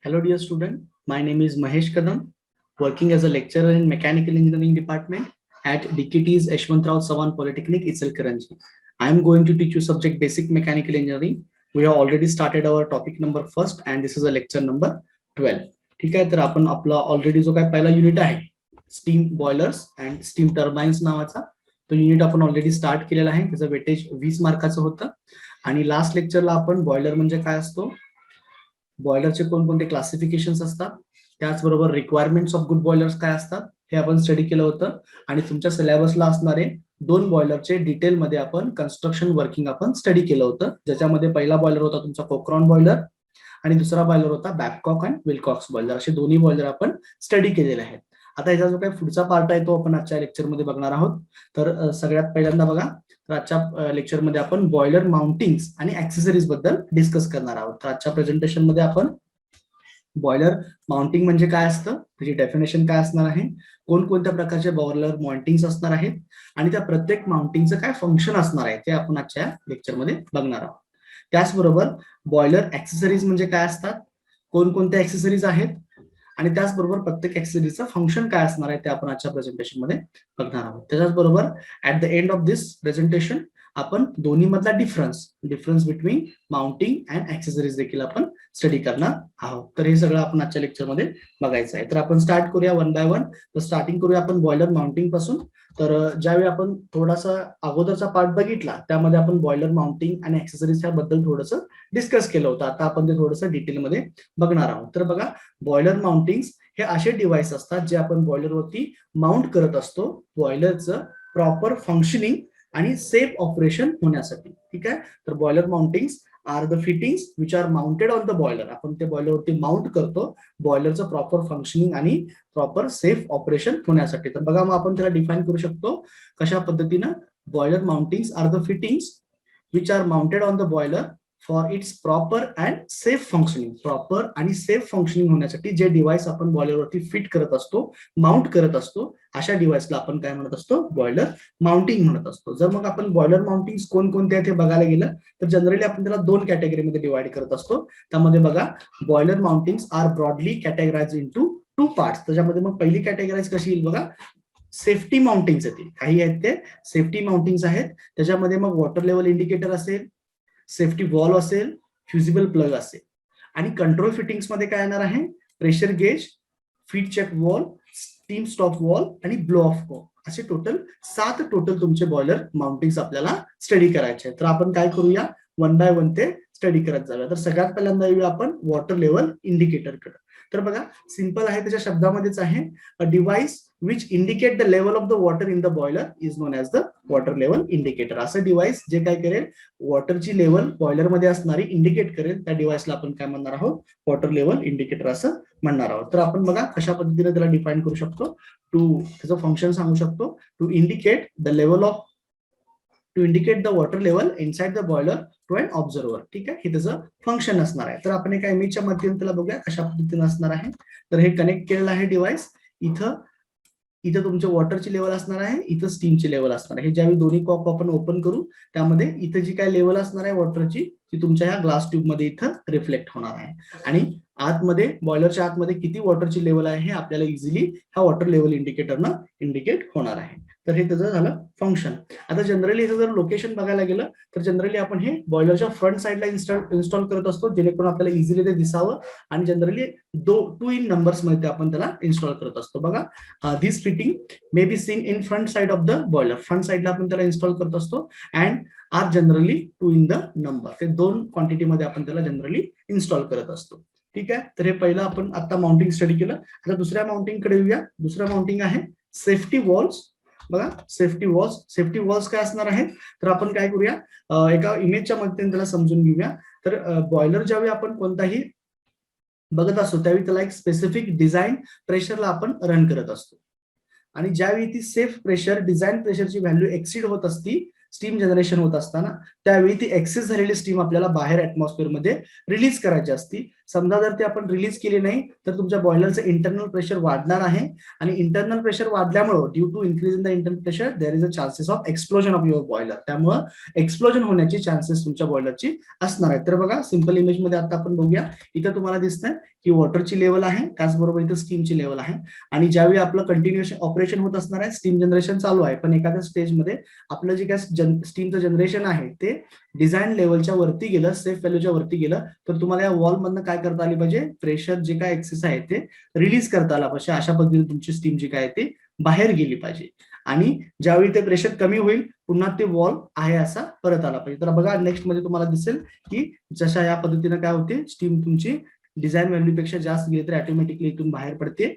Hello, dear student. My name is Mahesh Kadam, working as a lecturer in Mechanical Engineering Department at DKT's Yashwantrao Sawan Polytechnic, Ichalkaranji. I am going to teach you subject Basic Mechanical Engineering. We have already started our topic number first, and this is a lecture number 12. ठीक आहे, तर आपण आपला already जो काय पहिला unit आहे steam boilers and steam turbines नावाचा तो युनिट आपण ऑलरेडी स्टार्ट केलेला आहे. त्याचं वेटेज 20 मार्काचं होतं. आणि लास्ट लेक्चरला आपण बॉयलर म्हणजे काय असतो, बॉयलरचे कोणकोणते क्लासिफिकेशन्स असतात, त्याचबरोबर रिक्वायरमेंट्स ऑफ गुड बॉयलर्स काय असतात हे आपण स्टडी केलं होतं. आणि तुमच्या सिलेबसला असणारे 2 बॉयलरचे डिटेलमध्ये आपण कन्स्ट्रक्शन वर्किंग आपण स्टडी केलं होतं, ज्याच्यामध्ये पहिला बॉयलर होता तुमचा कोक्रॉन बॉयलर आणि दुसरा बॉयलर होता बॅबकॉक अँड विल्कॉक्स बॉयलर. असे दोन्ही बॉयलर आपण स्टडी केलेले आहेत. आता याचा जो काही पुढचा पार्ट आहे तो आपण आजच्या लेक्चरमध्ये बघणार आहोत. तर सगळ्यात पहिल्यांदा बघा, तर आजच्या लेक्चरमध्ये आपण बॉयलर माउंटिंग्स आणि ऍक्सेसरीज बद्दल डिस्कस करणार आहोत. तर आजच्या प्रेझेंटेशन मध्ये आपण बॉयलर माउंटिंग म्हणजे काय असतं, त्याची डेफिनेशन काय असणार आहे, कोणकोणत्या प्रकारचे बॉयलर माउंटिंग्स असणार आहेत आणि त्या प्रत्येक माउंटिंगचं काय फंक्शन असणार आहे ते आपण आजच्या लेक्चरमध्ये बघणार आहोत. त्याचबरोबर बॉयलर ऍक्सेसरीज म्हणजे काय असतात, कोणकोणत्या ऍक्सेसरीज आहेत आणि त्याचबरोबर प्रत्येक ऍक्सेसरीजचं फंक्शन काय असणार आहे ते आपण आजच्या प्रेझेंटेशन मध्ये बघणार आहोत. त्याचबरोबर at the end of this presentation आपण दोन्ही मधला difference between mounting and accessories देखील आपण स्टडी करणार आहोत. तर हे सगळं आपण आजच्या लेक्चरमध्ये बघायचं आहे. तर आपण स्टार्ट करूया वन बाय वन. तर स्टार्टिंग करूया आपण बॉयलर माउंटिंग पासून. तर ज्यावेळी आपण थोडासा अगोदरचा पार्ट बघितला त्यामध्ये आपण बॉयलर माउंटिंग आणि ऍक्सेसरीज याबद्दल थोडंसं डिस्कस केलं होतं. आता आपण ते थोडंसं डिटेलमध्ये बघणार आहोत. तर बघा, बॉयलर माउंटिंग्स हे असे डिव्हाइस असतात जे आपण बॉयलरवरती माउंट करत असतो बॉयलरचं प्रॉपर फंक्शनिंग आणि सेफ ऑपरेशन होण्यासाठी. ठीक आहे, तर boiler mountings are the fittings which are mounted on the boiler. आपण ते बॉयलरवरती माउंट करतो बॉयलरचं प्रॉपर फंक्शनिंग आणि प्रॉपर सेफ ऑपरेशन होण्यासाठी. तर बघा, मग आपण त्याला डिफाईन करू शकतो कशा पद्धतीनं. Boiler mountings are the fittings which are mounted on the boiler for its proper and safe functioning. Proper आणि सेफ फंक्शनिंग होण्यासाठी जे डिव्हाइस आपण बॉयलरवरती फिट करत असतो, माउंट करत असतो, अशा डिव्हाइसला आपण काय म्हणत असतो, बॉयलर माउंटिंग म्हणत असतो. जर मग आपण बॉयलर माउंटिंग कोणकोणते आहेत हे बघायला गेलं तर जनरली आपण त्याला 2 कॅटेगरीमध्ये डिवाइड करत असतो. त्यामध्ये बघा, boiler mountings are broadly categorize into 2 parts. त्याच्यामध्ये मग पहिली कॅटेगराइज कशी येईल बघा, सेफ्टी माउंटिंग्स येतील. काही आहेत ते सेफ्टी माउंटिंग्स आहेत. त्याच्यामध्ये मग वॉटर लेवल इंडिकेटर असेल, सेफ्टी वॉल असेल, फ्युजिबल प्लग असेल. आणि कंट्रोल फिटिंग्स मध्ये काय येणार आहे, pressure gauge, feed check valve, steam stop valve आणि ब्लो ऑफ वॉल. असे टोटल 7 तुमचे बॉयलर माउंटिंग्स आपल्याला स्टडी करायचे. तर आपण काय करूया, वन बाय वन ते स्टडी करत जाऊया. तर सगळ्यात पहिल्यांदा येऊया आपण वॉटर लेवल इंडिकेटरकडे. तर बघा, सिंपल आहे, त्याच्या शब्दामध्येच आहे, a device which indicate the level of the water in the boiler is known as the water level indicator. असं डिव्हाइस जे काय करेल, वॉटरची लेवल बॉयलर मध्ये असणारी इंडिकेट करेल, त्या डिव्हाइसला आपण काय म्हणणार आहोत, वॉटर लेवल इंडिकेटर असं म्हणणार आहोत. तर आपण बघा कशा पद्धतीने त्याला डिफाईन करू शकतो. त्याचं फंक्शन सांगू शकतो, to indicate the level of, to indicate the water level inside the boiler to an observer. ठीक आहे, हे त्याचं फंक्शन असणार आहे. तर आपण एका इमेजच्या माध्यमातून त्याला बघूया कशा पद्धतीने असणार आहे. तर हे कनेक्ट केलेलं आहे डिव्हाइस. इथं तुमच्या वॉटरची लेवल असणार आहे, इथं स्टीमची लेवल असणार आहे. ज्यावेळी दोन्ही कॉक आपण ओपन करू त्यामध्ये इथं जी काय लेवल असणार आहे वॉटरची ती तुमच्या ह्या ग्लास ट्यूब मध्ये इथं रिफ्लेक्ट होणार आहे. आणि आतमध्ये बॉयलरच्या आतमध्ये किती वॉटरची लेवल आहे हे आपल्याला इझिली ह्या वॉटर लेवल इंडिकेटरनं इंडिकेट होणार आहे. तर हे त्याचं झालं फंक्शन. आता जनरली याचं जर लोकेशन बघायला गेलं तर जनरली आपण हे बॉयलरच्या फ्रंट साईडला इन्स्टॉल करत असतो, जेणेकरून आपल्याला इझिली ते दिसावं. आणि जनरली 2 इन नंबर्स मध्ये आपण त्याला इन्स्टॉल करत असतो. बघा, this fitting may be seen in front side of the boiler. Front साईडला आपण त्याला इन्स्टॉल करत असतो and are generally 2 in the number. ते 2 क्वांटिटीमध्ये आपण त्याला जनरली इन्स्टॉल करत असतो. ठीक आहे, तर हे पहिलं आपण आता माउंटिंग स्टडी केलं. आता दुसऱ्या माउंटिंग कडे येऊया. दुसऱ्या माउंटिंग आहे सेफ्टी वॉल्स. बघा, सेफ्टी वॉल्स काय असणार आहेत, तर आपण काय करूया, एका इमेजच्या मदतीने त्याला समजून घेऊया. तर बॉयलर ज्यावेळी आपण कोणताही बघत असतो त्यावेळी त्याला एक स्पेसिफिक डिझाईन प्रेशरला आपण रन करत असतो. आणि ज्यावेळी ती सेफ प्रेशर, डिझाईन प्रेशरची व्हॅल्यू एक्सीड होत असती स्टीम जनरेशन होत असताना, त्यावेळी ती एक्सेस झालेली स्टीम आपल्याला बाहेर ऍटमॉस्फिअर मध्ये रिलीज करायची असती. समजा जर ते आपण रिलीज केले नाही तर तुमच्या बॉयलरचं इंटरनल प्रेशर वाढणार आहे आणि इंटरनल प्रेशर वाढल्यामुळे due to increase in the internal pressure there is a chances of explosion of your boiler. त्यामुळे एक्सप्लोजन होण्याची चान्सेस तुमच्या बॉयलरची असणार आहे. तर बघा सिंपल इमेज मध्ये आता आपण बघूया. इथं तुम्हाला दिसतंय की वॉटरची लेवल आहे, त्याचबरोबर इथं स्टीमची लेवल आहे आणि ज्यावेळी आपलं कंटिन्युअस ऑपरेशन होत असणार आहे, स्टीम जनरेशन चालू आहे, पण एखाद्या स्टेजमध्ये आपलं जे काय स्टीमचं जनरेशन आहे ते डिझाईन लेवलच्या वरती गेलं, सेफ व्हॅल्यूच्या वरती गेलं, तर तुम्हाला या वॉल मधनं काय करता आली पाहिजे, प्रेशर जे काय एक्सेस आहे ते रिलीज करता आला पाहिजे. अशा पद्धतीने तुमची स्टीम जी काय ते बाहेर गेली पाहिजे आणि ज्यावेळी ते प्रेशर कमी होईल पुन्हा ते वॉल आहे असा परत आला पाहिजे. तर बघा नेक्स्ट मध्ये तुम्हाला दिसेल की जशा या पद्धतीने काय होते, स्टीम तुमची डिझाईन व्हॅल्यू पेक्षा जास्त गेली तर ऑटोमॅटिकली इथून बाहेर पडते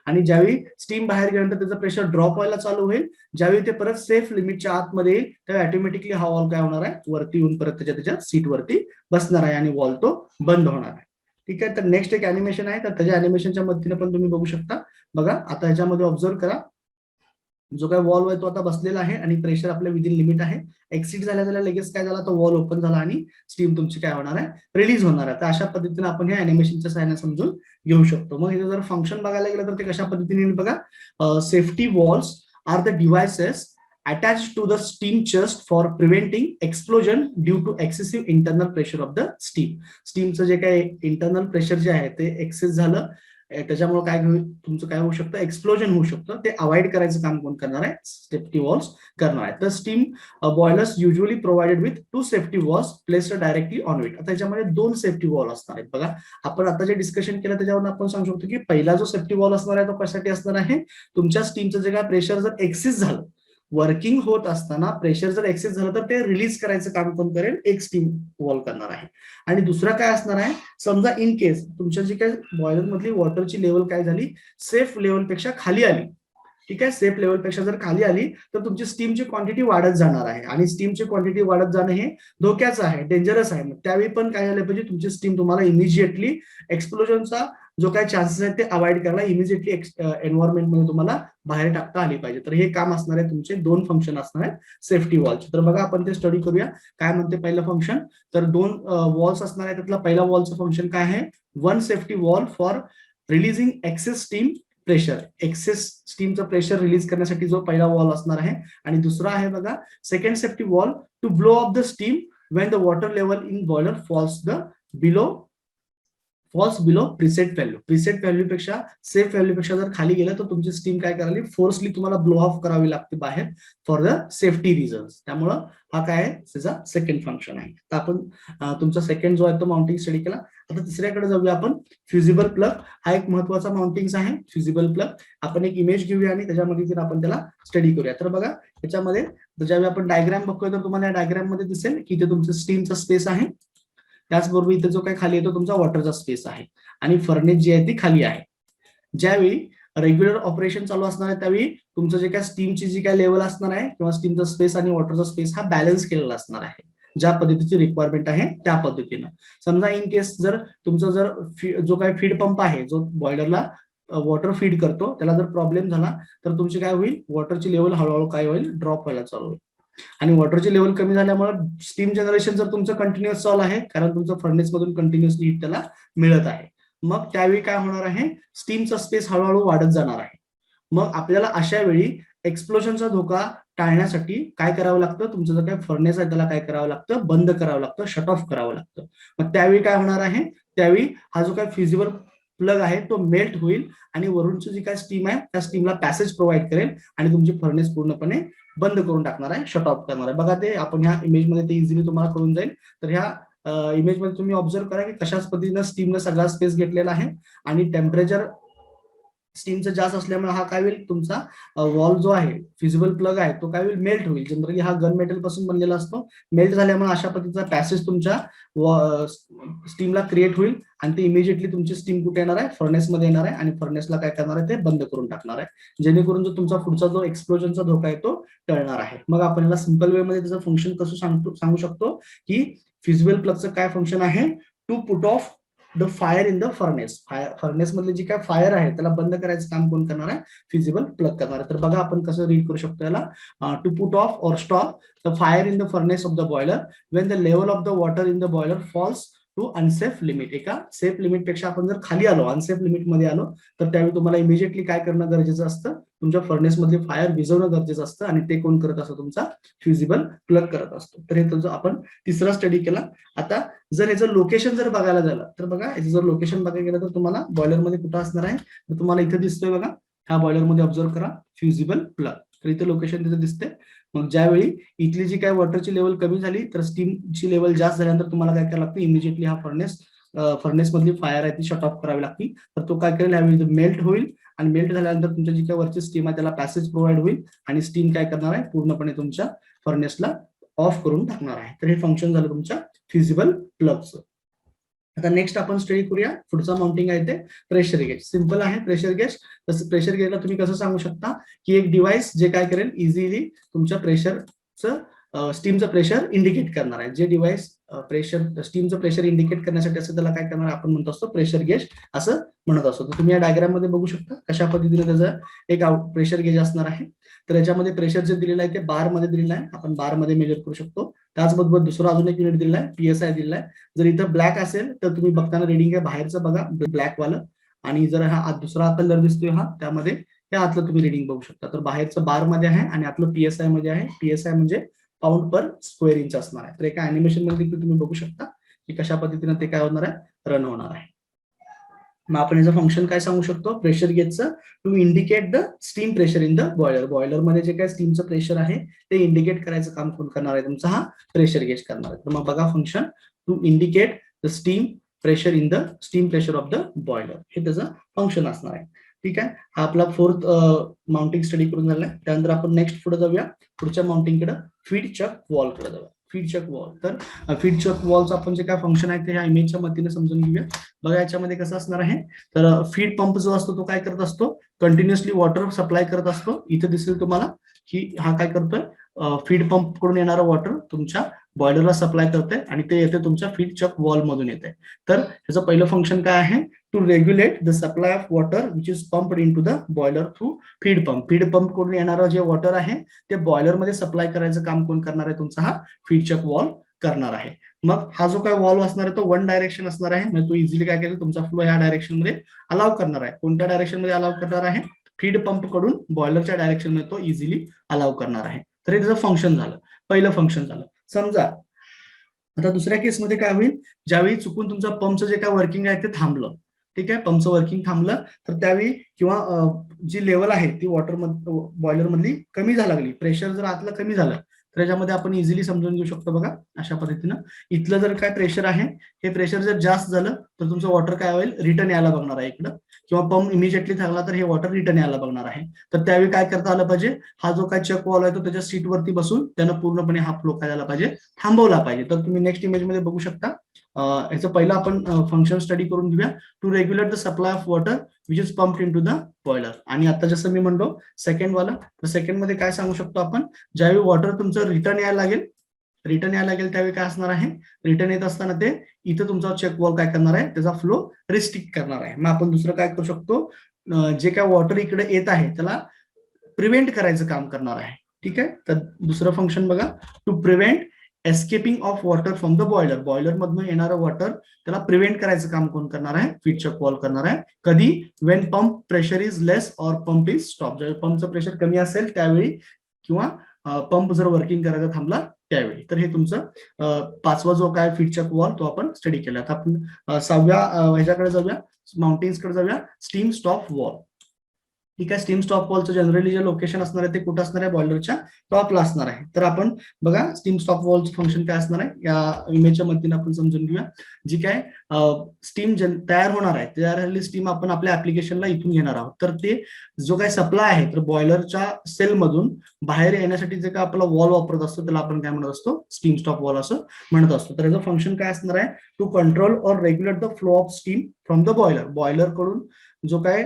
आणि ज्यावेळी स्टीम बाहेर गेल्यानंतर त्याचं प्रेशर ड्रॉप व्हायला चालू होईल. ज्यावेळी ते परत सेफ लिमिटच्या आतमध्ये येईल त्यावेळी ऑटोमॅटिकली हा वॉल काय होणार आहे, वरती येऊन परत त्याच्या सीट वरती बसणार आहे आणि वॉल तो बंद होणार आहे. ठीक आहे. तर नेक्स्ट एक अॅनिमेशन आहे, तर त्याच्या अॅनिमेशनच्या मदतीने पण तुम्ही बघू शकता. बघा आता ह्याच्यामध्ये ऑब्झर्व करा, जो काय वॉल आहे तो आता बसलेला आहे आणि प्रेशर आपल्या विदिन लिमिट आहे. एक्सिट झाल्या लगेच काय झाला, तो वॉल ओपन झाला आणि स्टीम तुमची काय होणार आहे, रिलीज होणार आहे. तर अशा पद्धतीने आपण हे अॅनिमेशनच्या सहाय्याने समजून घेऊ शकतो. मग हे जर फंक्शन बघायला गेलं तर ते कशा पद्धतीने बघा, safety valves are the devices attached to the steam chest for preventing explosion due to excessive internal pressure of the steam. स्टीमचं जे काय इंटरनल प्रेशर जे आहे ते एक्सेस झालं, त्याच्यामुळे काय तुमचं काय होऊ शकतं, एक्सप्लोजन होऊ शकतं. ते अवॉइड करायचं काम कोण करणार आहे, सेफ्टी वॉल्स करणार आहे. तर steam boilers usually provided with 2 safety walls placed directly on it. आता याच्यामध्ये 2 सेफ्टी वॉल असणार आहेत. बघा आपण आता जे डिस्कशन केलं त्याच्यावरून आपण सांगू शकतो की पहिला जो सेफ्टी वॉल असणार आहे तो कशासाठी असणार आहे, तुमच्या स्टीमचं जे काय प्रेशर जर एक्सेस झालं, वर्किंग होत असताना प्रेशर जर एक्सेस झालं तर ते रिलीज करायचं काम कोण करेल, एक स्टीम वॉल करणार आहे. आणि दुसरा काय असणार आहे, समजा इन केस तुमच्या जी काय बॉयलर मधली वॉटरची लेवल काय झाली, सेफ लेवलपेक्षा खाली आली. ठीक आहे, सेफ लेवलपेक्षा जर खाली आली तर तुमची स्टीमची क्वांटिटी वाढत जाणार आहे आणि स्टीमची क्वांटिटी वाढत जाणं हे धोक्याचं आहे, डेंजरस आहे. त्यावेळी पण काय झालं पाहिजे, तुमची स्टीम तुम्हाला इमिजिएटली एक्सप्लोजनचा जो काय चान्सेस आहे ते अवॉइड करायला इमिजिएटली एन्व्हायरमेंट मध्ये तुम्हाला बाहेर टाकता आली पाहिजे. तर हे काम असणार आहे, तुमचे 2 फंक्शन असणार आहेत सेफ्टी वॉलचे. तर बघा आपण ते स्टडी करूया. काय म्हणते पहिलं फंक्शन, तर 2 वॉल्स असणार आहे. त्यातला पहिला वॉलचं फंक्शन काय आहे, 1 safety valve for releasing excess steam pressure, excess स्टीमचं प्रेशर रिलीज करण्यासाठी जो पहिला वॉल असणार आहे. आणि दुसरा आहे बघा second safety valve to blow off the steam when the water level in boiler falls below preset value. Preset value पेक्षा सेफ व्हॅल्यू पेक्षा जर खाली गेलं तर तुमची स्टीम काय करावी, फोर्सली तुम्हाला ब्लो ऑफ करावी लागते बाहेर फॉर द सेफ्टी रिझन्स. त्यामुळं हा काय आहे, त्याचा सेकंड फंक्शन आहे. तर आपण तुमचा सेकंड जो आहे तो माउंटिंग स्टडी केला. आता तिसऱ्याकडे जाऊया आपण, फ्युजिबल प्लग. हा एक महत्वाचा माउंटिंग आहे, फ्युजिबल प्लग. आपण एक इमेज घेऊया आणि त्याच्यामध्ये आपण त्याला स्टडी करूया. तर बघा त्याच्यामध्ये ज्यावेळी आपण डायग्राम बघतोय तर तुम्हाला या डायग्राम मध्ये दिसेल की इथे तुमचं स्टीमचा स्पेस आहे, त्याचबरोबर इथे जो काही खाली येतो तुमचा वॉटरचा स्पेस आहे आणि फर्नेस जी आहे ती खाली आहे. ज्यावेळी रेग्युलर ऑपरेशन चालू असणार आहे त्यावेळी तुमचं जे काय स्टीमची जी काय लेवल असणार आहे किंवा स्टीमचा स्पेस आणि वॉटरचा स्पेस हा बॅलन्स केलेला असणार आहे, ज्या पद्धतीची रिक्वायरमेंट आहे त्या पद्धतीनं. समजा इन केस जर तुमचा जर जो काही फीड पंप आहे जो बॉयलरला वॉटर फीड करतो त्याला जर प्रॉब्लेम झाला तर तुमची काय होईल, वॉटरची लेवल हळूहळू काय होईल, ड्रॉप व्हायला चालू होईल. आणि वॉटरची लेवल कमी झाल्यामुळे स्टीम जनरेशन जर तुमचं कंटिन्युअस चालू आहे, कारण तुमचं फर्नेस मधून कंटिन्युअसली हीट त्याला मिळत आहे, मग त्यावेळी काय होणार आहे, स्टीमचा स्पेस हळूहळू वाढत जाणार आहे. मग आपल्याला अशा वेळी एक्सप्लोजनचा धोका टाळण्यासाठी काय करावं लागतं, तुमचं जर काय फर्नेस आहे त्याला काय करावं लागतं, बंद करावं लागतं, शट ऑफ करावं लागतं. मग त्यावेळी काय होणार आहे, त्यावेळी हा जो काय फ्युजिबल प्लग आहे तो मेल्ट होईल आणि वरूनची जी काय स्टीम आहे त्या स्टीमला पॅसेज प्रोव्हाइड करेल आणि तुमची फर्नेस पूर्णपणे बंद करून टाकणार आहे, शट ऑफ करणार आहे. बघा ते आपण ह्या इमेजमध्ये ते इझिली तुम्हाला कळून जाईल. तर ह्या इमेजमध्ये तुम्ही ऑब्झर्व करा की कशाच पद्धतीनं स्टीमनं सगळा स्पेस घेतलेला आहे आणि टेम्परेचर स्टीमचं जास्त असल्यामुळे हा काय होईल, तुमचा वॉल जो आहे फ्युजिबल प्लग आहे तो काय होईल, मेल्ट होईल. जनरली हा गन मेटल पासून बनलेला असतो, मेल्ट झाल्यामुळे अशा पद्धतीचा पॅसेज तुमच्या स्टीमला क्रिएट होईल आणि ते इमिजिएटली तुमची स्टीम कुठे येणार आहे, फर्नेसमध्ये येणार आहे आणि फर्नेसला काय करणार आहे, ते बंद करून टाकणार आहे, जेणेकरून जो तुमचा पुढचा जो एक्सप्लोजनचा धोका आहे तो टळणार आहे. मग आपण याला सिंपल वे मध्ये त्याचं फंक्शन कसं सांगू शकतो की फ्युजिबल प्लगचं काय फंक्शन आहे, to put off the fire in the furnace. Furnace मधले जी काय फायर आहे त्याला बंद करायचं काम कोण करणार आहे, फ्युजिबल प्लग करणार आहे. तर बघा आपण कसं रीड करू शकतो याला, to put off or stop the fire in the furnace of the boiler when the level of the water in the boiler falls to unsafe limit. एका सेफ लिमिट पेक्षा आपण जर खाली आलो, अनसेफ लिमिट मध्ये आलो, तर त्यावेळी तुम्हाला इमिजिएटली काय करणं गरजेचं असतं, तुमच्या फर्नेस मधली फायर विझवणं गरजेचं असतं, आणि ते कोण करत असतं, तुमचा फ्युजिबल प्लग करत असतो. तर हे तुमचं आपण तिसरा स्टडी केला. आता जर याचं लोकेशन जर बघायला झालं तर बघा, याचं जर लोकेशन बघायला गेलं तर तुम्हाला बॉयलरमध्ये कुठं असणार आहे, तर तुम्हाला इथे दिसतोय बघा, ह्या बॉयलरमध्ये ऑब्झर्व करा फ्युजिबल प्लग. तर इथे लोकेशन तिथे दिसते. मग ज्यावेळी इथली जी काय वॉटरची लेवल कमी झाली तर स्टीमची लेवल जास्त झाल्यानंतर तुम्हाला काय करायला लागतं, इमिजिएटली हा फर्नेस मधली फायर आहे ती शट ऑफ करावी लागते. तर तो काय करेल, ह्यावेळी मेल्ट होईल, आणि मेल्ट झाल्यानंतर तुमच्या जी काय वरची स्टीम आहे त्याला पॅसेज प्रोव्हाइड होईल, आणि स्टीम काय करणार आहे, पूर्णपणे तुमच्या फर्नेसला ऑफ करून टाकणार आहे. तर हे फंक्शन झालं तुमच्या फ्युजिबल प्लगचं. आता नेक्स्ट आपण स्टडी करूया, पुढचा माउंटिंग आहे ते प्रेशर गेज. सिंपल आहे प्रेशर गेज. तसं प्रेशर गेजला तुम्ही कसं सांगू शकता, की एक डिव्हाइस जे काय करेल, इझिली तुमच्या प्रेशरचं स्टीमचं प्रेशर इंडिकेट करणार आहे. जे डिव्हाइस स्टीमचं प्रेशर इंडिकेट करण्यासाठी असं त्याला काय करणार, आपण म्हणत असतो प्रेशर गेज असं म्हणत असतो. तर तुम्ही या डायग्राम मध्ये बघू शकता कशा पद्धतीने त्याचं एक प्रेशर गेज असणार आहे. तर याच्यामध्ये प्रेशर जे दिलेलं आहे ते बार मध्ये दिलेलं आहे, आपण बार मध्ये मेजर करू शकतो. त्याचबरोबर दुसरा अजून एक युनिट दिलेला आहे, PSI दिलेला आहे. जर इथं ब्लॅक असेल तर तुम्ही बघताना रिडिंग आहे बाहेरचं बघा ब्लॅक वालं, आणि जर हा दुसरा कलर दिसतोय हा, त्यामध्ये हे आतलं तुम्ही रिडिंग बघू शकता. तर बाहेरचं बार मध्ये आहे आणि आतलं PSI मध्ये आहे. PSI म्हणजे पाऊंड पर स्क्वेअर इंच असणार आहे. तर एका अॅनिमेशन मध्ये देखील तुम्ही बघू शकता की कशा पद्धतीने ते काय होणार आहे, रन होणार आहे. मग आपण याचं फंक्शन काय सांगू शकतो, प्रेशर गेजचं, to indicate the steam pressure in the boiler. Boiler मध्ये जे काय स्टीमचं प्रेशर आहे ते इंडिकेट करायचं काम कोण करणार आहे, तुमचा हा प्रेशर गेज करणार आहे. तर मग बघा function, to indicate the steam pressure in the steam pressure of the boiler, हे त्याचं फंक्शन असणार आहे. ठीक आहे, हा आपला फोर्थ माउंटिंग स्टडी करून झालाय. त्यानंतर आपण नेक्स्ट पुढे जाऊया, पुढच्या माउंटिंगकडे, फीड चक वॉल कडे जाऊया. Feed check valve. तर फीड चक वॉलचं आपण जे काय फंक्शन आहे ते ह्या इमेजच्या मदतीने समजून घेऊया. बघा याच्यामध्ये कसं असणार आहे, तर फीड पंप जो असतो तो काय करत असतो, कंटिन्युअसली वॉटर सप्लाय करत असतो. इथे दिसेल तुम्हाला की हा काय करतोय, फीड पंप कडून येणारं वॉटर तुमच्या बॉयलरला सप्लाय करते, आणि ते येते तुमच्या फीड चक वॉल मधून येते. तर ह्याचं पहिलं फंक्शन काय आहे, to regulate the supply of water which is pumped into the boiler through feed pump. Feed pump कडून येणारं जे वॉटर आहे ते बॉयलर मध्ये सप्लाय करायचं काम कोण करणार आहे, तुमचा हा फीड चक वॉल करणार आहे. मग हा जो काय वॉल्व असणार आहे तो वन डायरेक्शन असणार आहे, म्हणजे तो इझिली काय करेल, तुमचा फ्लो ह्या डायरेक्शन मध्ये अलाव करणार आहे. कोणत्या डायरेक्शन मध्ये अलाव करणार आहे, फीड पंप कडून बॉयलरच्या डायरेक्शन मध्ये तो इझिली अलाव करणार आहे. तर हे त्याचं फंक्शन झालं, पहिलं फंक्शन झालं. समजा आता दुसऱ्या केसमध्ये काय होईल, ज्यावेळी चुकून तुमचं पंपचं जे काय वर्किंग आहे ते थांबलं, ठीक आहे, पंपचं वर्किंग थांबलं, तर त्यावेळी किंवा जी लेवल आहे ती वॉटर बॉयलर मधली कमी झाली लागली, प्रेशर जर आतलं कमी झालं, तर याच्यामध्ये आपण इझिली समजून घेऊ शकतो. बघा अशा पद्धतीनं इथलं जर काय प्रेशर आहे, हे प्रेशर जर जास्त झालं तर तुमचं वॉटर काय होईल, रिटर्न यायला बघणार आहे इकडं, किंवा पंप इमिजिएटली थांबला तर हे वॉटर रिटर्न यायला बघणार आहे. तर त्यावेळी काय करता आलं पाहिजे, हा जो काय चक वॉल आहे तो त्याच्या सीटवरती बसून त्यानं पूर्णपणे हा फ्लो काय झाला पाहिजे, थांबवला पाहिजे. तर तुम्ही नेक्स्ट इमेज मध्ये बघू शकता, याचं पहिलं आपण फंक्शन स्टडी करून घेऊया, to regulate the supply of water which is pumped into the boiler. आणि आता जसं मी म्हणलो सेकंड वाला, तर सेकंड मध्ये काय सांगू शकतो आपण, ज्यावेळी वॉटर तुमचं रिटर्न यायला लागेल त्यावेळी काय असणार आहे, रिटर्न येत असताना ते इथं तुमचा चेक वॉल काय करणार आहे, त्याचा फ्लो रिस्ट्रिक्ट करणार आहे. मग आपण दुसरं काय करू शकतो, जे काय वॉटर इकडे येत आहे त्याला प्रिव्हेंट करायचं काम करणार आहे. ठीक आहे, तर दुसरं फंक्शन बघा, to prevent escaping of water from the boiler. Boiler मधून येणारं वॉटर त्याला प्रिव्हेंट करायचं काम कोण करणार आहे, फीड चक वॉल करणार आहे. कधी, Wien pump pressure is less or pump is stop. ज्यावेळी पंपचं प्रेशर कमी असेल त्यावेळी, किंवा पंप जर वर्किंग करायचा थांबला त्यावेळी. तर हे तुमचं पाचवा जो काय फीड चक वॉल तो आपण स्टडी केला. आता आपण सहाव्या ह्याच्याकडे जाऊया, माउंटेन्स कडे जाऊया, स्टीम स्टॉप वॉल. ठीक आहे, स्टीम स्टॉप वॉलचं जनरली जे लोकेशन असणार आहे ते कुठं असणार आहे, बॉयलरच्या टॉपला असणार आहे. तर आपण बघा स्टीम स्टॉप वॉलचं फंक्शन काय असणार आहे, या इमेजच्या मदतीने आपण समजून घेऊया. जी काय स्टीम तयार होणार आहे, तयार झालेली स्टीम आपण आपल्या ऍप्लिकेशनला इथून घेणार आहोत. तर ते जो काय सप्लाय आहे, तर बॉयलरच्या सेल मधून बाहेर येण्यासाठी जे काय आपला वॉल वापरत असतो त्याला आपण काय म्हणत असतो, स्टीम स्टॉप वॉल असं म्हणत असतो. तर याचं फंक्शन काय असणार आहे, to control or regulate the flow of steam from the boiler. Boiler कडून जो काय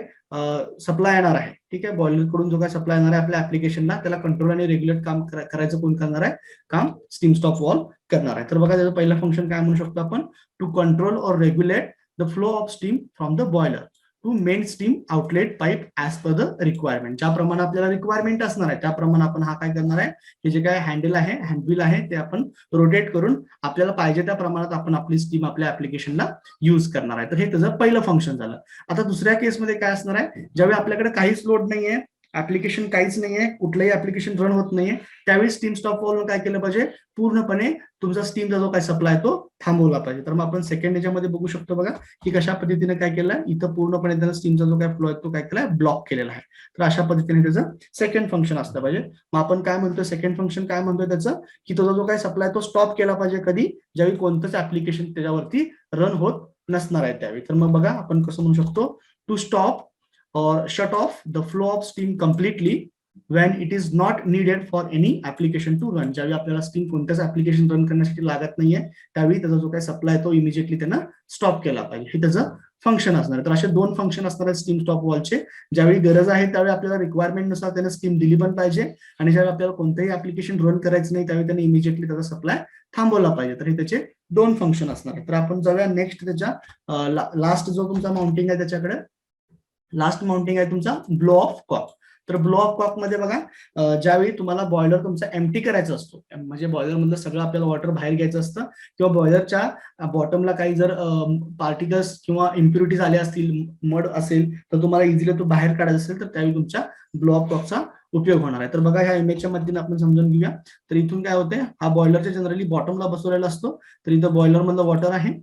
सप्लाय येणार आहे, ठीक आहे, बॉयलर कडून जो काय सप्लाय येणार आहे आपल्या ऍप्लिकेशनला, त्याला कंट्रोल आणि रेग्युलेट काम करायचं कोण करणार आहे, काम स्टीम स्टॉप वॉल करणार आहे. तर बघा त्याचं पहिलं फंक्शन काय म्हणू शकतो आपण, to control or regulate the flow of steam from the boiler. To main steam outlet pipe as per the requirement. ज्याप्रमाणे आपल्याला रिक्वायरमेंट असणार आहे त्याप्रमाणे आपण हा काय करणार आहे, हे जे काय हँडल आहे, हँडबिल आहे, ते आपण रोटेट करून आपल्याला पाहिजे त्या प्रमाणात आपण आपली स्टीम आपल्या ऍप्लिकेशनला युज करणार आहे. तर हे त्याचं पहिलं फंक्शन झालं. आता दुसऱ्या केसमध्ये काय असणार आहे, ज्यावेळी आपल्याकडे काहीच लोड नाहीये, ऍप्लिकेशन काहीच नाहीये, कुठलंही ऍप्लिकेशन रन होत नाहीये, त्यावेळी स्टीम स्टॉप वॉल्व्ह काय केलं पाहिजे, पूर्णपणे तुमचा स्टीमचा जो काय सप्लाय तो थांबवला पाहिजे. तर मग आपण सेकंड याच्यामध्ये बघू शकतो बघा की कशा पद्धतीने काय केलंय, इथं पूर्णपणे त्याला स्टीमचा जो काय फ्लो आहे तो काय केलाय, ब्लॉक केलेला आहे. तर अशा पद्धतीने त्याचं सेकंड फंक्शन असलं पाहिजे. मग आपण काय म्हणतोय, सेकंड फंक्शन काय म्हणतोय त्याचं, की तो जो काय सप्लाय तो स्टॉप केला पाहिजे कधी, ज्यावेळी कोणतंच ऍप्लिकेशन त्याच्यावरती रन होत नसणार आहे त्यावेळी. तर मग बघा आपण कसं म्हणू शकतो, to stop or shut off the flow of steam completely when it is not needed for any application to run. ज्यावेळी आपल्याला स्टीम कोणत्याच ऍप्लिकेशन रन करण्यासाठी लागत नाहीये त्यावेळी त्याचा जो काही सप्लाय तो इमिजिएटली त्यांना स्टॉप केला पाहिजे, हे त्याचं फंक्शन असणार आहे. तर असे दोन फंक्शन असणार आहेत स्टीम स्टॉप वॉल्वचे. ज्यावेळी गरज आहे त्यावेळी आपल्याला रिक्वायरमेंट नुसार त्याने स्टीम दिली पण पाहिजे, आणि ज्यावेळी आपल्याला कोणतंही ऍप्लिकेशन रन करायचं नाही त्यावेळी त्याने इमिजिएटली त्याचा सप्लाय थांबवला पाहिजे. तर हे त्याचे दोन फंक्शन असणार आहे. तर आपण जाऊया नेक्स्ट त्याच्या लास्ट जो तुमचा माउंटिंग आहे त्याच्याकडे. लास्ट माउंटिंग आहे तुमचा ब्लो ऑफ कॉक. तर ब्लो ऑफ कॉक मध्ये बघा, ज्यावेळी तुम्हाला बॉयलर तुमचा एम्प्टी करायचा असतो, म्हणजे बॉयलर मधलं सगळं आपल्याला वॉटर बाहेर घ्यायचं असतं, किंवा बॉयलरच्या बॉटमला काही जर पार्टिकल्स किंवा इम्प्युरिटीज आले असतील, मड असेल, तर तुम्हाला इझिली तो बाहेर काढायचा असेल तर त्यावेळी तुमच्या ब्लो ऑफ कॉकचा उपयोग होणार आहे. तर बघा ह्या इमेजच्या मधून आपण समजून घेऊया. तर इथून काय होते, हा बॉयलरच्या जनरली बॉटमला बसवलेला असतो. तर इथं बॉयलर मधलं वॉटर आहे,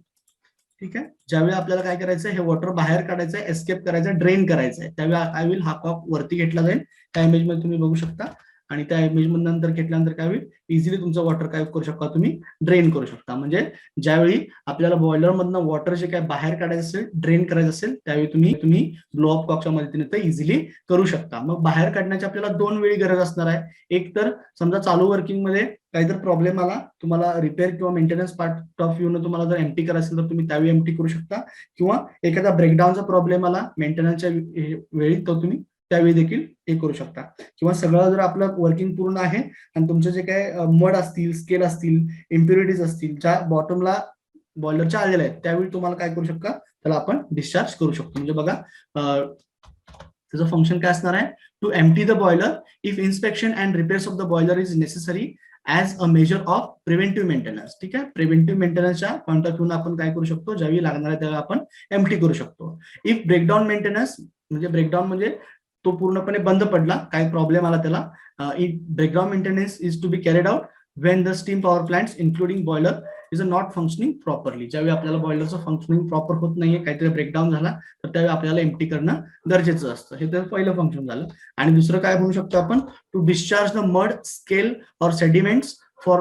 ठीक आहे. ज्यावेळी आपल्याला काय करायचं, हे वॉटर बाहेर काढायचं आहे, एस्केप करायचं, ड्रेन करायचं आहे, त्यावेळी आय विल हा कॉक वरती घेतला जाईल. त्या इमेज मध्ये तुम्ही बघू शकता, आणि त्या इमेज मध्ये नंतर घेतल्यानंतर काय होईल, इझिली तुमचं वॉटर काय करू शकता, तुम्ही ड्रेन करू शकता. म्हणजे ज्यावेळी आपल्याला बॉयलर मधनं वॉटर जे काय बाहेर काढायचं असेल, ड्रेन करायचं असेल, त्यावेळी तुम्ही ब्लो ऑफ कॉकच्या मदतीने ते इझिली करू शकता. मग बाहेर काढण्याची आपल्याला दोन वेळी गरज असणार आहे. एक तर समजा चालू वर्किंग मध्ये काहीतरी प्रॉब्लेम आला, तुम्हाला रिपेअर किंवा मेंटेनन्स पार्ट ऑफ व्ह्यू तुम्हाला जर एम्प्टी करायचं असेल तर तुम्ही त्यावेळी एम्प्टी करू शकता, किंवा एखादा ब्रेकडाऊनचा प्रॉब्लेम आला मेंटेनन्सच्या वेळी तर तुम्ही त्यावेळी देखील हे करू शकता. किंवा सगळं जर आपलं वर्किंग पूर्ण आहे आणि तुमचे जे काय मड असतील, स्केल असतील, इम्प्युरिटीज असतील, ज्या बॉटमला बॉयलरच्या आलेल्या आहेत, त्यावेळी तुम्हाला काय करू शकता, त्याला आपण डिस्चार्ज करू शकतो. म्हणजे बघा त्याचं फंक्शन काय असणार आहे, to empty the boiler if inspection and repairs of the boiler is necessary as a major of preventive maintenance. ठीक आहे, प्रिव्हेंटिव्ह मेंटेनन्सच्या पॉईंट ऑफ व्ह्यू आपण काय करू शकतो, ज्यावेळी लागणार आहे त्यावेळी आपण एम्प्टी करू शकतो. इफ ब्रेकडाऊन मेंटेनन्स, म्हणजे ब्रेकडाऊन म्हणजे तो पूर्णपणे बंद पडला, काही प्रॉब्लेम आला त्याला, breakdown maintenance is to be carried out when the steam power plants including boiler is not functioning properly. ज्यावेळी आपल्याला बॉयलरचं फंक्शनिंग प्रॉपर होत नाहीये, काहीतरी ब्रेकडाऊन झाला तर त्यावेळी आपल्याला एम्प्टी करणं गरजेचं असतं. हे तर पहिलं फंक्शन झालं. आणि दुसरं काय म्हणू शकतो आपण, to discharge the mud, scale और sediments for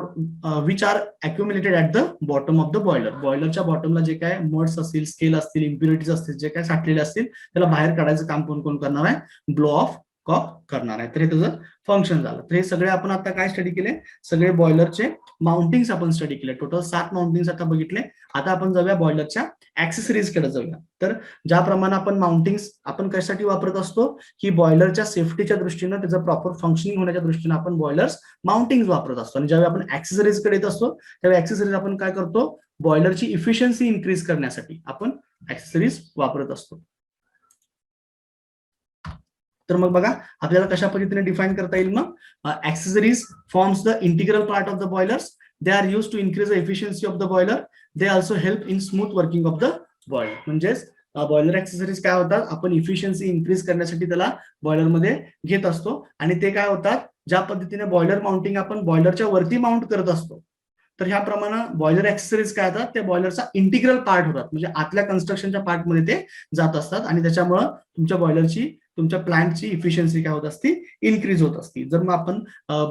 which are accumulated at the bottom of the boiler. बॉयलरच्या बॉटमला जे काय मड्स असतील, स्केल असतील, इम्प्युरिटीज असतील, जे काय साठलेले असतील, त्याला बाहेर काढायचं काम कोण कोण करणार आहे, ब्लो ऑफ कॉक करणार आहे. तर हे त्याचं फंक्शन झालं. तर हे सगळे आपण आता काय स्टडी केले, सगळे बॉयलरचे माउंटिंग्स आपण स्टडी केले. टोटल 7 माउंटिंग्स आता बघितले. आता आपण जाऊया बॉयलरच्या ऍक्सेसरीज कडे जाऊया. तर ज्याप्रमाणे आपण माउंटिंग्स आपण कशासाठी वापरत असतो, की बॉयलरच्या सेफ्टीच्या दृष्टीनं, त्याचं प्रॉपर फंक्शनिंग होण्याच्या दृष्टीनं आपण बॉयलर्स माउंटिंग्स वापरत असतो. आणि ज्यावेळी आपण ऍक्सेसरीज कडे येत असतो त्यावेळी ऍक्सेसरीज आपण काय करतो, बॉयलरची इफिशियन्सी इन्क्रीज करण्यासाठी आपण ऍक्सेसरीज वापरत असतो. तर मग बघा आपल्याला कशा पद्धतीने डिफाईन करता येईल. मग accessories forms the integral part of the boilers. They are use to increase the efficiency of the boiler. They also help in smooth working of the boiler. म्हणजेच बॉयलर ऍक्सेसरीज काय होतात, आपण इफिशियन्सी इन्क्रीज करण्यासाठी त्याला बॉयलरमध्ये घेत असतो. आणि ते काय होतात, ज्या पद्धतीने बॉयलर माउंटिंग आपण बॉयलरच्या वरती माउंट करत असतो, तर ह्या प्रमाणे बॉयलर ऍक्सेसरीज काय होतात, ते बॉयलरचा इंटिग्रल पार्ट होतात. म्हणजे आतल्या कन्स्ट्रक्शनच्या पार्टमध्ये ते जात असतात, आणि त्याच्यामुळे तुमच्या बॉयलरची, तुमच्या प्लांटची इफिशियन्सी काय होत असते, इन्क्रीज होत असते. जर मग आपण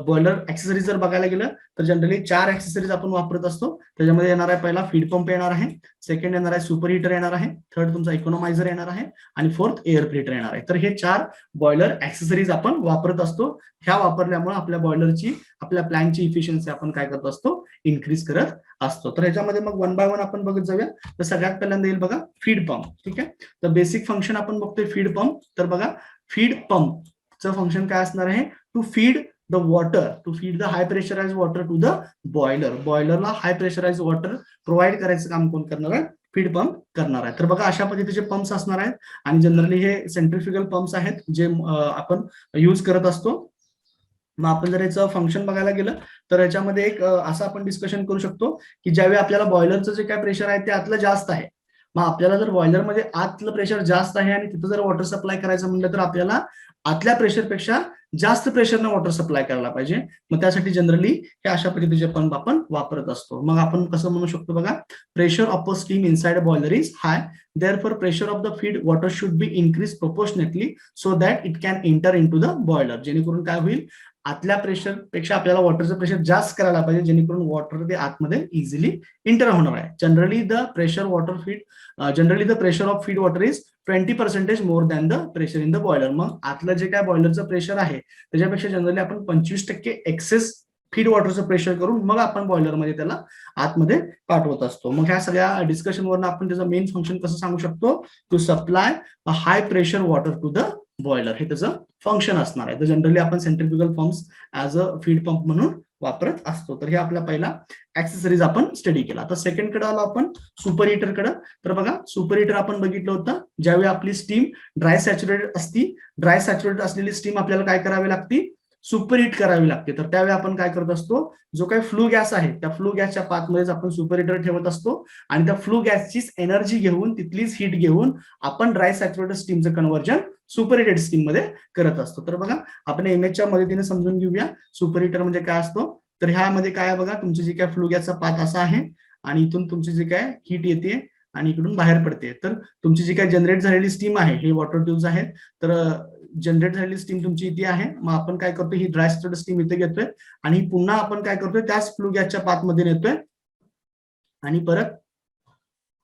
बॉयलर ऍक्सेसरीज जर बघायला गेलं तर जनरली 4 ऍक्सेसरीज आपण वापरत असतो. त्याच्यामध्ये येणार आहे पहिला फीड पंप येणार आहे, सेकंड येणार आहे सुपर हिटर येणार आहे, थर्ड तुमचा इकॉनॉमायझर येणार आहे, आणि फोर्थ एअर फिल्टर येणार आहे. तर हे 4 बॉयलर ऍक्सेसरीज आपण वापरत असतो. ह्या वापरल्यामुळे आपल्या बॉयलरची, आपल्या प्लांटची इफिशियन्सी आपण काय करत असतो, इन्क्रीज करत असतो. तर ह्याच्यामध्ये मग 1 बाय 1 आपण बघत जाऊया. तर सगळ्यात पहिल्यांदा येईल बघा फीड पंप. ठीक आहे, तर बेसिक फंक्शन आपण बघतोय फीड पंप. तर बघा फीड पंपचं फंक्शन काय असणार आहे, to feed the water, to feed the high pressurize water to the boiler. बॉयलरला हाय प्रेशराइज वॉटर प्रोव्हाइड करायचं काम कोण करणार आहे, फीड पंप करणार आहे. तर बघा अशा पद्धतीचे पंप्स असणार आहेत आणि जनरली हे सेंट्रिफ्युगल पंप्स आहेत जे आपण यूज करत असतो. मग आपण जर याचं फंक्शन बघायला गेलं तर याच्यामध्ये एक असं आपण डिस्कशन करू शकतो की ज्यावेळी आपल्याला बॉयलरचं जे काय प्रेशर आहे ते आतलं जास्त आहे, मग आपल्याला जर बॉयलरमध्ये आतलं प्रेशर जास्त आहे आणि तिथं जर वॉटर सप्लाय करायचं म्हटलं तर आपल्याला आतल्या प्रेशरपेक्षा जास्त प्रेशरनं वॉटर सप्लाय करायला पाहिजे. मग त्यासाठी जनरली हे अशा पद्धतीचे पंप आपण वापरत असतो. मग आपण कसं म्हणू शकतो बघा, pressure of a steam inside a boiler is hi, therefore pressure of the feed water should be increased proportionately so that it can enter into the boiler. जेणेकरून काय होईल, आतल्या प्रेशर पेक्षा आपल्याला वॉटरचं प्रेशर जास्त करायला पाहिजे जेणेकरून वॉटर ते आतमध्ये इझिली इंटर होणार आहे. Generally the pressure of feed water is 20% more than the pressure in the boiler. मग आतलं जे काय बॉयलरचं प्रेशर आहे त्याच्यापेक्षा जनरली आपण 25% एक्सेस फीड वॉटरचं प्रेशर करून मग आपण बॉयलरमध्ये त्याला आतमध्ये पाठवत असतो. मग ह्या सगळ्या डिस्कशनवरून आपण त्याचं मेन फंक्शन कसं सांगू शकतो, to supply a high pressure water to the boiler, हे त्याचं फंक्शन असणार आहे. तर जनरली आपण centrifugal pumps as a feed pump म्हणून वापरत असतो. तर हे आपला पहिला ऍक्सेसरीज आपण स्टडी केला. आता सेकंड कडे आलो आपण सुपर हिटर कडे. तर बघा सुपर हिटर आपण बघितलं होतं, ज्यावेळी आपली स्टीम ड्राय सॅच्युरेटेड असती, ड्राय सॅच्युरेटेड असलेली स्टीम आपल्याला काय करावी लागते, सुपर हिट करावी लागते. तर त्यावेळी आपण काय करत असतो, जो काही फ्लू गॅस आहे त्या फ्लू गॅसच्या पाथमध्येच आपण सुपर हिटर ठेवत असतो आणि त्या फ्लू गॅसचीच एनर्जी घेऊन तिथलीच हीट घेऊन आपण ड्राय सॅच्युरेटेड स्टीमचं कन्व्हर्जन सुपर हिटेड स्टीम मध्ये करत असतो. तर बघा आपण एमएचच्या मदतीने समजून घेऊया सुपर हिटर म्हणजे काय असतो. तर ह्यामध्ये काय बघा, तुमची जी काय फ्लू गॅसचा पाथ असा आहे आणि इथून तुमची जी काय हीट येते आणि इकडून बाहेर पडते. तर तुमची जी काय जनरेट झालेली स्टीम आहे, हे वॉटर ट्यूब्स आहेत, तर जनरेट झालेली स्टीम तुमची इथे आहे. मग आपण काय करतो, ही ड्राय सॅच्युरेटेड स्टीम इथे घेतोय आणि पुन्हा आपण काय करतोय, त्याच फ्लू गॅसच्या पाथमध्ये नेतोय आणि परत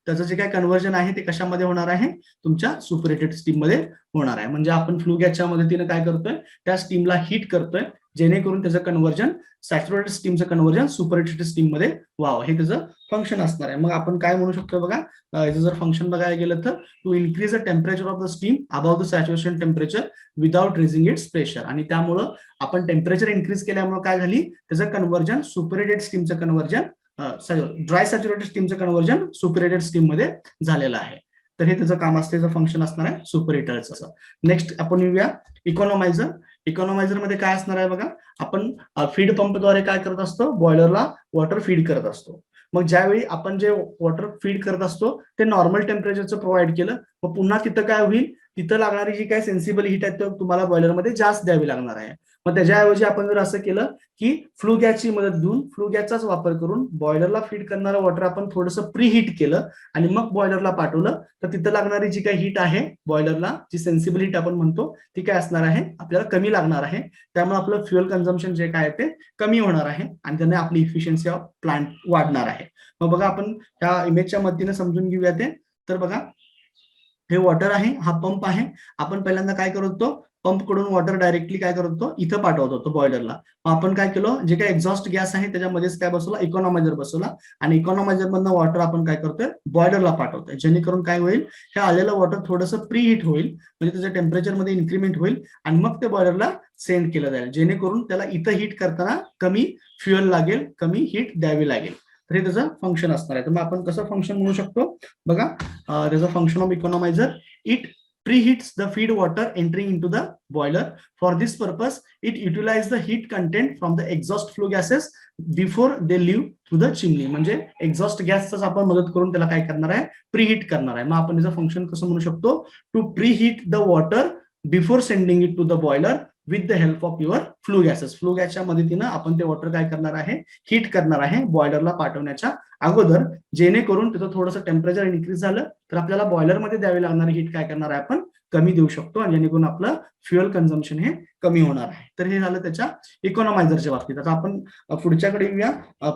त्याचं जे काय कन्व्हर्जन आहे ते कशामध्ये होणार आहे, तुमच्या सुपरहिटेड स्टीम मध्ये होणार आहे. म्हणजे आपण फ्लू गॅसच्या मदतीने काय करतोय, त्या स्टीमला हीट करतोय जेणेकरून त्याचं कन्व्हर्जन सॅच्युरेटेड स्टीमचं कन्व्हर्जन सुपरहिटेड स्टीम मध्ये व्हावं, हे त्याचं फंक्शन असणार आहे. मग आपण काय म्हणू शकतो बघा, याचं जर फंक्शन बघायला गेलं तर to increase the temperature of the steam above the saturation temperature without raising its pressure. आणि त्यामुळं आपण टेम्परेचर इन्क्रीज केल्यामुळे काय झाली, त्याचं कन्व्हर्जन सुपरहिटेड स्टीमचं कन्व्हर्जन ड्राय सॅच्युरेटेड स्टीमचं कन्व्हर्जन सुपरहिटेड स्टीम मध्ये झालेलं आहे. तर हे त्याचं काम असते, त्याचं फंक्शन असणार आहे सुपरहिटरचं. नेक्स्ट आपण येऊया इकॉनॉमायझर. इकॉनॉमायझर मध्ये काय असणार आहे बघा, आपण फीड पंपद्वारे काय करत असतो, बॉयलरला वॉटर फीड करत असतो. मग ज्यावेळी आपण जे वॉटर फीड करत असतो ते नॉर्मल टेम्परेचरचं प्रोव्हाइड केलं, मग पुन्हा तिथं काय होईल, तिथं लागणारी जी काय सेन्सिबल हीट आहे तर तुम्हाला बॉयलरमध्ये जास्त द्यावी लागणार आहे. मग त्याच्याऐवजी आपण जर असं केलं की फ्लू गॅसची मदत घेऊन फ्लू गॅसचाच वापर करून बॉयलरला फीड करणारं वॉटर आपण थोडंसं प्री हीट केलं आणि मग बॉयलरला पाठवलं, तर तिथं लागणारी जी काही हीट आहे बॉयलरला, जी सेन्सिबल हीट आपण म्हणतो, ती काय असणार आहे, आपल्याला कमी लागणार आहे. त्यामुळे आपलं फ्युएल कन्झम्पशन जे काय ते कमी होणार आहे आणि त्याने आपली इफिशियन्सी ऑफ प्लांट वाढणार आहे. मग बघा आपण ह्या इमेजच्या मदतीने समजून घेऊया ते. तर बघा हे वॉटर आहे, हा पंप आहे. आपण पहिल्यांदा काय करत होतो, पंप कडून वॉटर डायरेक्टली काय करत होतो, इथं पाठवत होतो बॉयलरला. मग आपण काय केलं, जे काही एक्झॉस्ट गॅस आहे त्याच्यामध्येच काय बसवला, इकॉनॉमायझर बसवला आणि इकॉनॉमायझर मधनं वॉटर आपण काय करतोय, बॉयलरला पाठवतोय. जेणेकरून काय होईल, हे आलेलं वॉटर थोडंसं प्री हीट होईल, म्हणजे त्याच्या टेम्परेचर मध्ये इन्क्रीमेंट होईल आणि मग ते बॉयलरला सेंड केलं जाईल, जेणेकरून त्याला इथं हीट करताना कमी फ्युएल लागेल, कमी हीट द्यावी लागेल. तर हे त्याचं फंक्शन असणार आहे. तर मग आपण कसं फंक्शन म्हणू शकतो बघा, there's a function of economizer. It preheats the feed water entering into the boiler. For this purpose, it utilizes the heat content from the exhaust flue gases before they leave through the chimney. म्हणजे exhaust गॅसचाच आपण मदत करून त्याला काय करणार आहे, preheat करणार आहे. मग आपण याचं फंक्शन कसं म्हणू शकतो, to preheat the water before sending it to the boiler with the help of your flue gases. Flue गॅसच्या मदतीनं आपण ते वॉटर काय करणार आहे, हीट करणार आहे बॉयलरला पाठवण्याच्या अगोदर, जेणेकरून त्याचं थोडंसं टेम्परेचर इन्क्रीज झालं तर आपल्याला बॉयलरमध्ये द्यावी लागणारी हीट काय करणार आहे, आपण कमी देऊ शकतो आणि जेणेकरून आपलं फ्युएल कन्झम्पशन हे कमी होणार आहे. तर हे झालं त्याच्या इकॉनॉमायझरच्या बाबतीत. आता आपण पुढच्याकडे येऊया,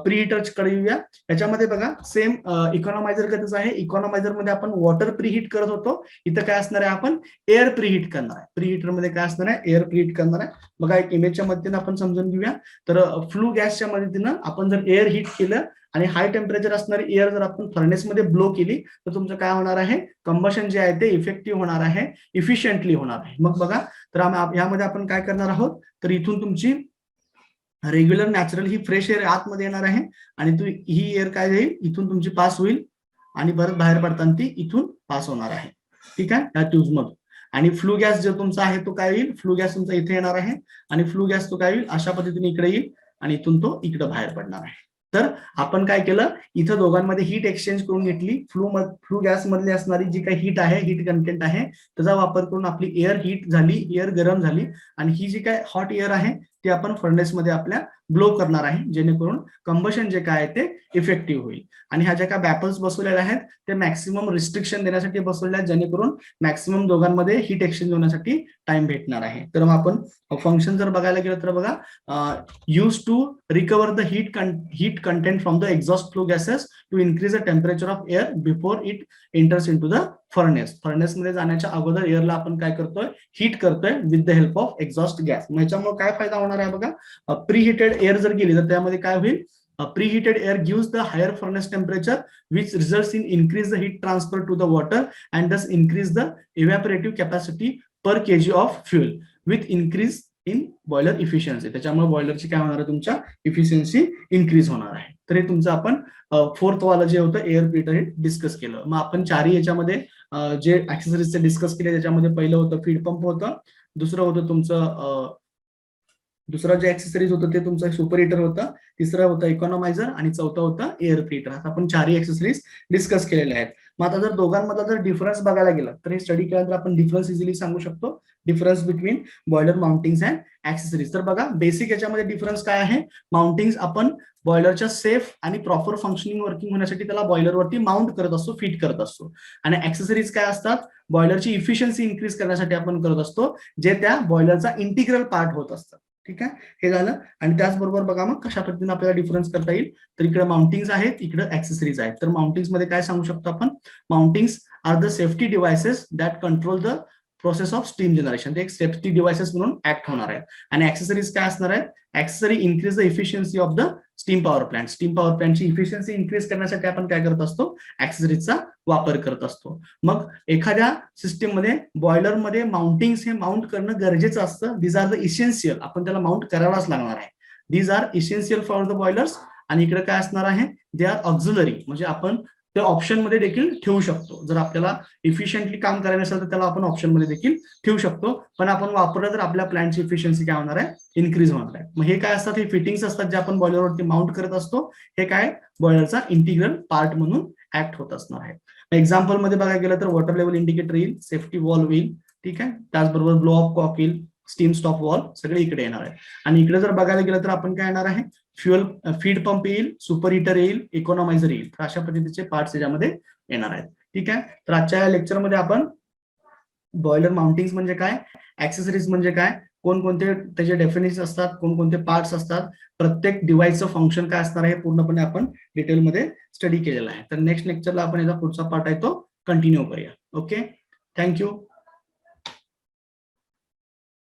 प्रीहीटरकडे येऊया. याच्यामध्ये बघा सेम इकॉनॉमायझर कधीच आहे. इकॉनॉमायझर मध्ये आपण वॉटर प्रीहीट करत होतो, इथं काय असणार आहे, आपण एअर प्रीहीट करणार आहे. प्रीहीटर मध्ये काय असणार आहे, एअर प्रीहीट करणार आहे. बघा एक इमेजच्या मदतीने आपण समजून घेऊया. तर फ्लू गॅसच्या मदतीनं आपण जर एअर हीट केलं आणि हाय टेम्परेचर असणारी एअर जर आपण फर्नेसमध्ये ब्लो केली तर तुमचं काय होणार आहे, कंबशन जे आहे ते इफेक्टिव्ह होणार आहे, इफिशियंटली होणार आहे. मग बघा, तर यामध्ये आपण काय करणार आहोत, तर इथून तुमची रेग्युलर नॅचरल ही फ्रेश एअर आतमध्ये येणार आहे आणि ही एअर काय जाईल, इथून तुमची पास होईल आणि परत बाहेर पडताना ती इथून पास होणार आहे. ठीक आहे, या ट्यूब मधून. आणि फ्लू गॅस जो तुमचा आहे तो काय येईल, फ्लू गॅस तुमचा इथे येणार आहे आणि फ्लू गॅस तो काय येईल, अशा पद्धतीने इकडे येईल आणि इथून तो इकडे बाहेर पडणार आहे. तर आपण काय केलं, इथं दोघांमध्ये हीट एक्सचेंज करून घेतली. फ्लू गॅस मधली असणारी जी काही हीट आहे, हीट कंटेंट आहे, त्याचा वापर करून आपली एअर हीट झाली, एअर गरम झाली आणि ही जी काय हॉट एअर आहे ती आपण फर्नेसमध्ये आपल्या ब्लो करणार आहे, जेणेकरून कंबशन जे काय आहे ते इफेक्टिव्ह होईल. आणि ह्या ज्या काय बॅपल्स बसवलेल्या आहेत ते मॅक्सिमम रिस्ट्रिक्शन देण्यासाठी बसवलेल्या आहेत, जेणेकरून मॅक्सिमम दोघांमध्ये हीट एक्सचेंज होण्यासाठी टाइम भेटणार आहे. तर मग आपण फंक्शन जर बघायला गेलं तर बघा, use to recover the heat content from the exhaust flow gases to increase the temperature of air before it enters into the furnace. फर्नेसमध्ये जाण्याच्या अगोदर एअरला आपण काय करतोय, हीट करतोय with the help of exhaust gas. याच्यामुळे काय फायदा होणार आहे बघा, प्री हिटेड एअर जर गेली तर त्यामध्ये काय होईल, preheated air gives the higher furnace temperature which results in increase the heat transfer to the water and thus increase the evaporative capacity per kg of fuel with increase in boiler efficiency. त्याच्यामुळे बॉयलरची काय होणार आहे, तुमच्या efficiency increase होणार आहे. तर हे तुमचं आपण फोर्थ वाला जे होतं एअर फिल्टर हे डिस्कस केलं. मग आपण चारही याच्यामध्ये जे ऍक्सेसरीजचे डिस्कस केले त्याच्यामध्ये पहिलं होतं फीड पंप होतं, दुसरं होतं तुमचं दुसरं जे ऍक्सेसरीज होतं ते तुमचं सुपर हिटर होतं, तिसरं होतं इकॉनॉमायझर आणि चौथं होतं एअर फिल्टर. आता आपण चारही ऍक्सेसरीज डिस्कस केलेले आहेत. मग आता जर दोघांमधला जर डिफरन्स बघायला गेला तर हे स्टडी केल्यानंतर आपण डिफरन्स इझिली सांगू शकतो, difference between boiler mountings and accessories. तर बघा बेसिक याच्यामध्ये डिफरन्स काय आहे, माउंटिंग्स आपण बॉयलरच्या सेफ आणि प्रॉपर फंक्शनिंग वर्किंग होण्यासाठी त्याला बॉयलरवरती माउंट करत असतो, फिट करत असतो. आणि ऍक्सेसरीज काय असतात, बॉयलरची इफिशियन्सी इन्क्रीज करण्यासाठी आपण करत असतो, जे त्या बॉयलरचा इंटिग्रल पार्ट होत असतात. ठीक आहे, हे झालं. आणि त्याचबरोबर बघा मग कशा पद्धतीने आपल्याला डिफरन्स करता येईल, तर इकडे माउंटिंग्स आहेत, इकडे ऍक्सेसरीज आहेत. तर माउंटिंग्स मध्ये काय सांगू शकतो आपण, mountings are the safety devices that control the process of steam generation. ते एक सेफ्टी डिव्हाइसेस म्हणून ऍक्ट होणार आहेत. आणि ऍक्सेसरीज काय असणार आहेत, accessory increase the efficiency of the steam power plant. Steam power प्लांटची इफिशियन्सी इन्क्रीज करण्यासाठी आपण काय करत असतो, ऍक्सेसरीजचा वापर करत असतो. मग एखाद्या सिस्टीम मध्ये बॉयलरमध्ये माउंटिंग्स हे माउंट करणं गरजेचं असतं. दीज आर द इसेन्शियल, आपण त्याला माउंट करावाच लागणार आहे. These are essential for the boilers. आणि इकडे काय असणार आहे, दे आर ऑक्झिलरी, म्हणजे आपण ते ऑप्शन मध्ये देखील ठेवू शकतो. जर आपल्याला इफिशियंटली काम करायचं असेल तर त्याला आपण ऑप्शन मध्ये देखील ठेवू शकतो. पण आपण वापरलं तर आपल्या प्लॅनची इफिशियन्सी काय होणार आहे, इन्क्रीज होणार आहे. मग हे काय असतात, हे फिटिंग्स असतात जे आपण बॉयलरवरती माउंट करत असतो. हे काय बॉयलरचा इंटिग्रल पार्ट म्हणून ऍक्ट होत असणार आहे. एक्झाम्पल मध्ये बघायला गेलं तर वॉटर लेवल इंडिकेटर येईल, सेफ्टी वॉल्व येईल. ठीक आहे, त्याचबरोबर ब्लो ऑफ कॉक येईल, स्टीम स्टॉप वॉल्व सगळे इकडे येणार आहे. आणि इकडे जर बघायला गेलं तर आपण काय येणार आहे, फ्युअल फीड पंप येईल, सुपर हिटर येईल, इकॉनॉमायझर येईल. तर अशा पद्धतीचे पार्ट्स याच्यामध्ये येणार आहेत. ठीक आहे, तर आजच्या लेक्चरमध्ये आपण बॉयलर माउंटिंग्स म्हणजे काय, ऍक्सेसरीज म्हणजे काय, कोणकोणते त्याचे डेफिनेशन असतात, कोणकोणते पार्ट्स असतात, प्रत्येक डिव्हाइसचं फंक्शन काय असणार आहे पूर्णपणे आपण डिटेलमध्ये स्टडी केलेलं आहे. तर नेक्स्ट लेक्चरला आपण याचा पुढचा पार्ट आहे तो कंटिन्यू करूया. Okay, thank you.